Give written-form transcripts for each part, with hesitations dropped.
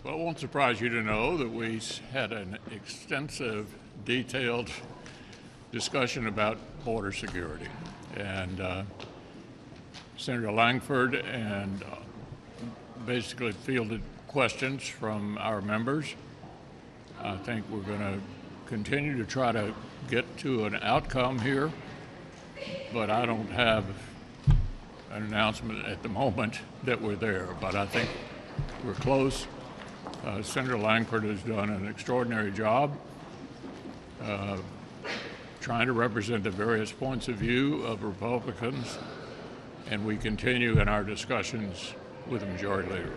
Well, it won't surprise you to know that we had an extensive, detailed discussion about border security. And Senator Lankford and basically fielded questions from our members. I think we're going to continue to try to get to an outcome here, but I don't have an announcement at the moment that we're there, but I think we're close. Senator Lankford has done an extraordinary job trying to represent the various points of view of Republicans, and we continue in our discussions with the Majority Leader.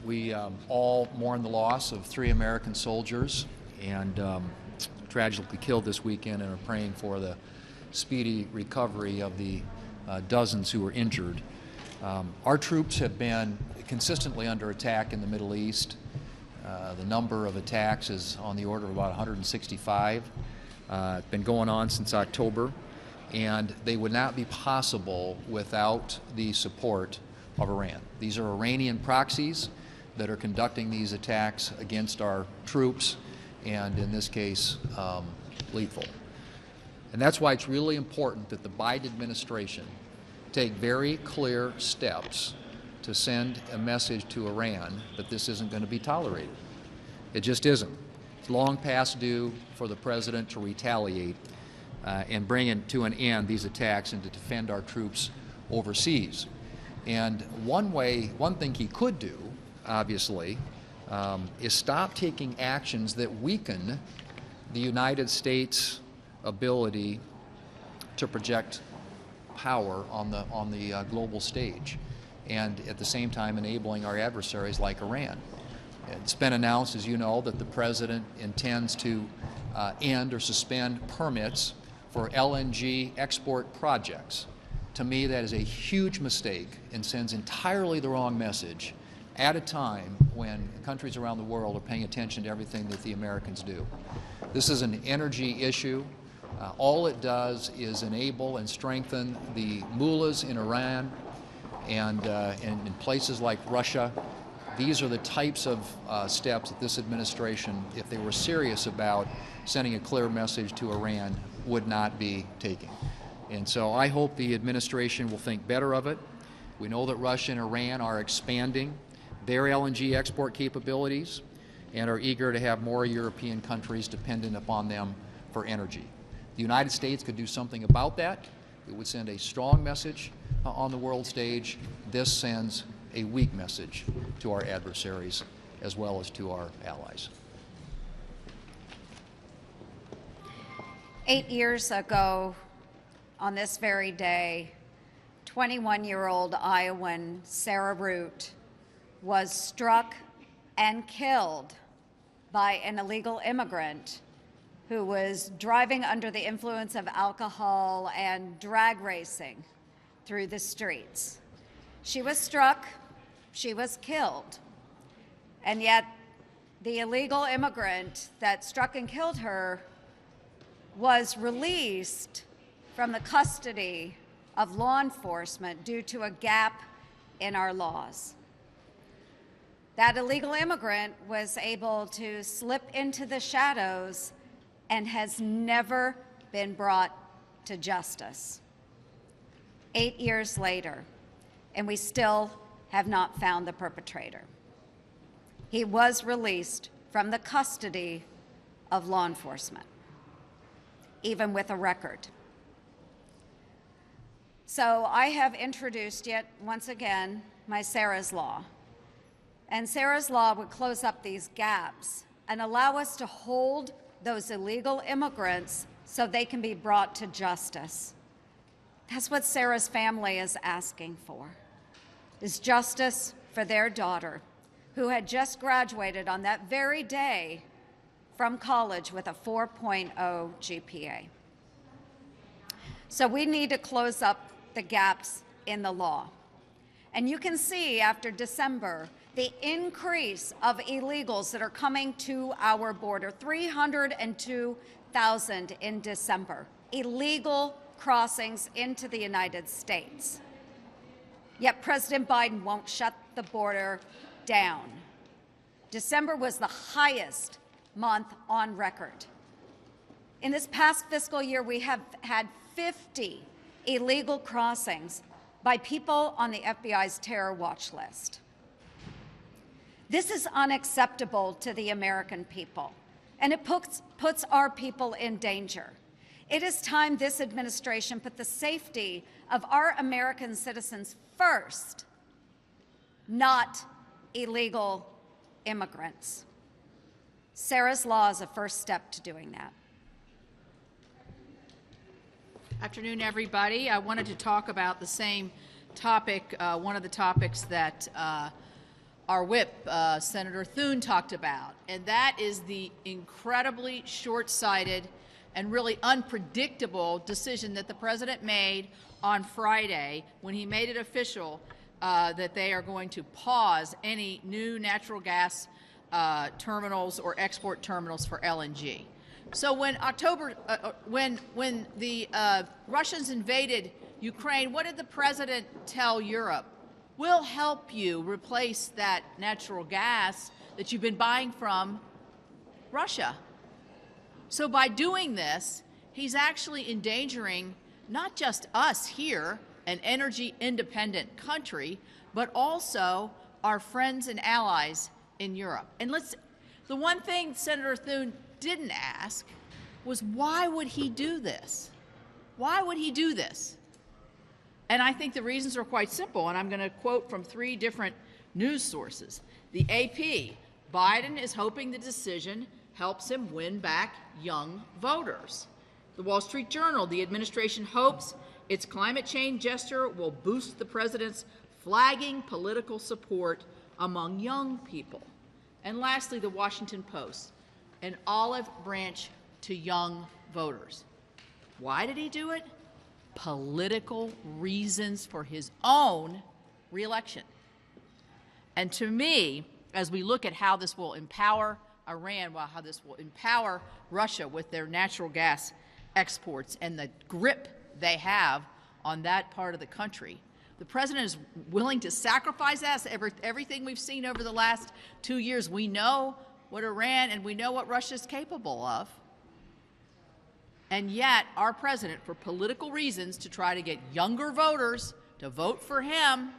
We all mourn the loss of 3 American soldiers and tragically killed this weekend, and are praying for the speedy recovery of the dozens who were injured. Our troops have been consistently under attack in the Middle East. The number of attacks is on the order of about 165. It's been going on since October, and they would not be possible without the support of Iran. These are Iranian proxies that are conducting these attacks against our troops, and in this case, lethal. And that's why it's really important that the Biden administration take very clear steps to send a message to Iran that this isn't going to be tolerated. It just isn't. It's long past due for the president to retaliate and bring to an end these attacks and to defend our troops overseas. And one thing he could do, obviously, is stop taking actions that weaken the United States' ability to project power on the global stage, and at the same time enabling our adversaries like Iran. It's been announced, as you know, that the president intends to end or suspend permits for LNG export projects. To me, that is a huge mistake and sends entirely the wrong message at a time when countries around the world are paying attention to everything that the Americans do. This is an energy issue. All it does is enable and strengthen the mullahs in Iran and in places like Russia. These are the types of steps that this administration, if they were serious about sending a clear message to Iran, would not be taking. And so I hope the administration will think better of it. We know that Russia and Iran are expanding their LNG export capabilities and are eager to have more European countries dependent upon them for energy. The United States could do something about that. It would send a strong message on the world stage. This sends a weak message to our adversaries as well as to our allies. 8 years ago, on this very day, 21-year-old Iowan Sarah Root was struck and killed by an illegal immigrant who was driving under the influence of alcohol and drag racing through the streets. She was struck, she was killed, and yet the illegal immigrant that struck and killed her was released from the custody of law enforcement due to a gap in our laws. That illegal immigrant was able to slip into the shadows and has never been brought to justice. 8 years later, and we still have not found the perpetrator. He was released from the custody of law enforcement, even with a record. So I have introduced yet once again my Sarah's Law. And Sarah's Law would close up these gaps and allow us to hold those illegal immigrants so they can be brought to justice. That's what Sarah's family is asking for, is justice for their daughter, who had just graduated on that very day from college with a 4.0 GPA. So we need to close up the gaps in the law. And you can see after December, the increase of illegals that are coming to our border, 302,000 in December, illegal crossings into the United States. Yet President Biden won't shut the border down. December was the highest month on record. In this past fiscal year, we have had 50 illegal crossings by people on the FBI's terror watch list. This is unacceptable to the American people, and it puts our people in danger. It is time this administration put the safety of our American citizens first, not illegal immigrants. Sarah's Law is a first step to doing that. Afternoon, everybody. I wanted to talk about the same topic, one of the topics that our whip, Senator Thune, talked about, and that is the incredibly short-sighted and really unpredictable decision that the president made on Friday when he made it official that they are going to pause any new natural gas terminals or export terminals for LNG. So when when the Russians invaded Ukraine, what did the president tell Europe? We'll help you replace that natural gas that you've been buying from Russia. So by doing this, he's actually endangering not just us here, an energy independent country, but also our friends and allies in Europe. And the one thing Senator Thune didn't ask was, why would he do this? Why would he do this? And I think the reasons are quite simple, and I'm going to quote from 3 different news sources. The AP, Biden is hoping the decision helps him win back young voters. The Wall Street Journal, the administration hopes its climate change gesture will boost the president's flagging political support among young people. And lastly, the Washington Post, an olive branch to young voters. Why did he do it? Political reasons for his own reelection. And to me, as we look at how this will empower Iran, how this will empower Russia with their natural gas exports and the grip they have on that part of the country, the president is willing to sacrifice us. Everything we've seen over the last 2 years, we know what Iran and we know what Russia is capable of. And yet, our president, for political reasons, to try to get younger voters to vote for him,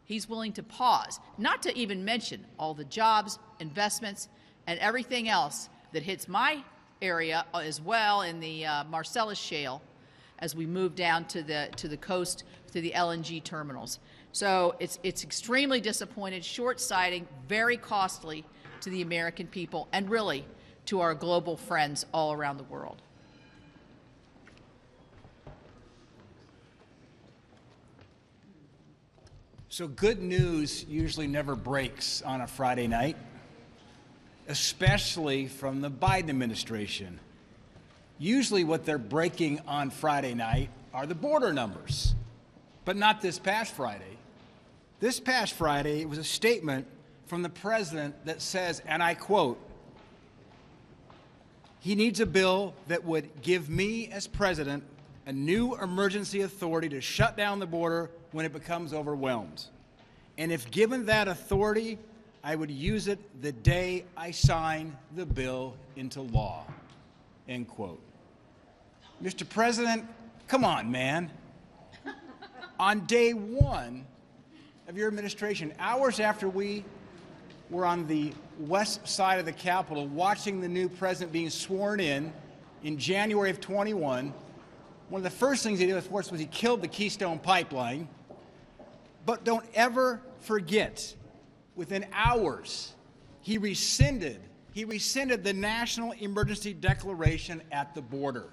he's willing to pause, not to even mention all the jobs, investments, and everything else that hits my area as well in the Marcellus Shale as we move down to the coast to the LNG terminals. So it's extremely disappointed, short-sighted, very costly to the American people and really to our global friends all around the world. So good news usually never breaks on a Friday night, especially from the Biden administration. Usually what they're breaking on Friday night are the border numbers, but not this past Friday. This past Friday, it was a statement from the president that says, and I quote, "He needs a bill that would give me, as president, a new emergency authority to shut down the border when it becomes overwhelmed. And if given that authority, I would use it the day I sign the bill into law." End quote. Mr. President, come on, man. On day 1 of your administration, hours after we were on the west side of the Capitol watching the new president being sworn in January of 21, one of the first things he did, of course, was he killed the Keystone Pipeline. But don't ever forget, within hours, he rescinded the national emergency declaration at the border.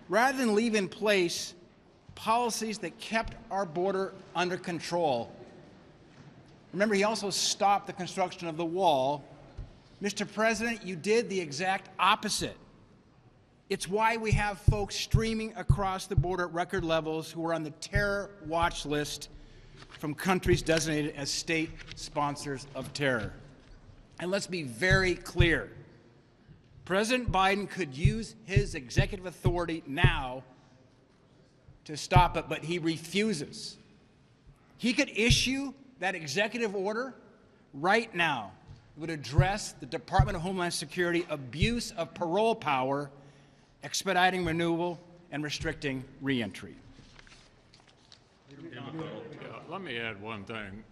Rather than leave in place policies that kept our border under control. Remember, he also stopped the construction of the wall. Mr. President, you did the exact opposite. It's why we have folks streaming across the border at record levels who are on the terror watch list from countries designated as state sponsors of terror. And let's be very clear. President Biden could use his executive authority now to stop it, but he refuses. He could issue that executive order right now. It would address the Department of Homeland Security abuse of parole power, expediting renewal and restricting reentry. Yeah, let me add one thing.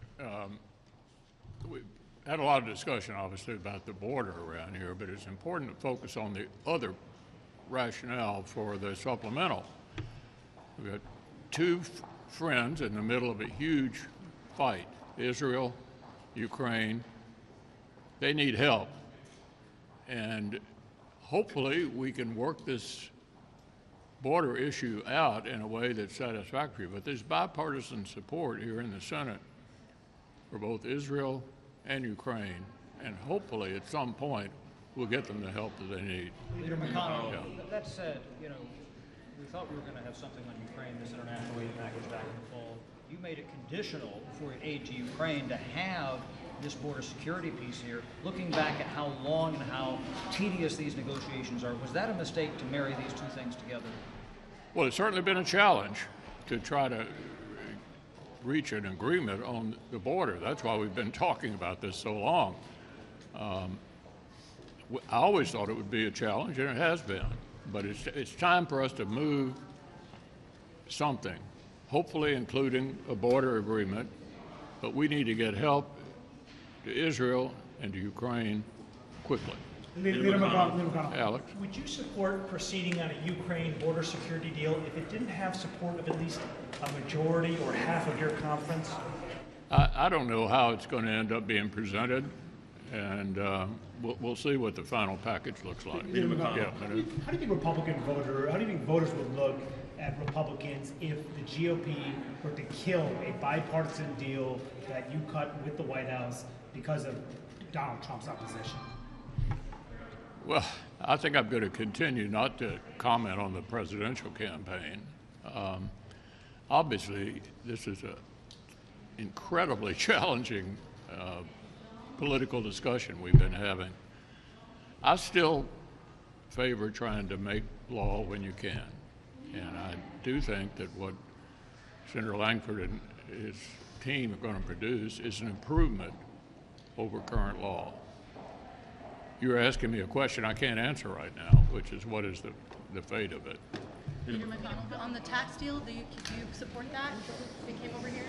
We've had a lot of discussion, obviously, about the border around here, but it's important to focus on the other rationale for the supplemental. We've got two friends in the middle of a huge fight, Israel, Ukraine. They need help. And hopefully we can work this border issue out in a way that's satisfactory. But there's bipartisan support here in the Senate for both Israel and Ukraine. And hopefully at some point we'll get them the help that they need. Leader McConnell, Yeah. that said, we thought we were going to have something on Ukraine, this international aid package back in the fall. You made it conditional for aid to Ukraine to have this border security piece here. Looking back at how long and how tedious these negotiations are, was that a mistake to marry these two things together? Well, it's certainly been a challenge to try to reach an agreement on the border. That's why we've been talking about this so long. I always thought it would be a challenge, and it has been. But it's time for us to move something, hopefully including a border agreement. But we need to get help to Israel and to Ukraine quickly. Leader McConnell. Alex? Would you support proceeding on a Ukraine border security deal if it didn't have support of at least a majority or half of your conference? I don't know how it's going to end up being presented, and we'll see what the final package looks like. Leader McConnell, Yeah, how do you think how do you think voters would look at Republicans if the GOP were to kill a bipartisan deal that you cut with the White House because of Donald Trump's opposition? Well, I think I'm going to continue not to comment on the presidential campaign. Obviously, this is an incredibly challenging political discussion we've been having. I still favor trying to make law when you can. And I do think that what Senator Lankford and his team are going to produce is an improvement over current law. You're asking me a question I can't answer right now, which is what is the fate of it. Leader McConnell, on the tax deal, do you support that? If it came over here?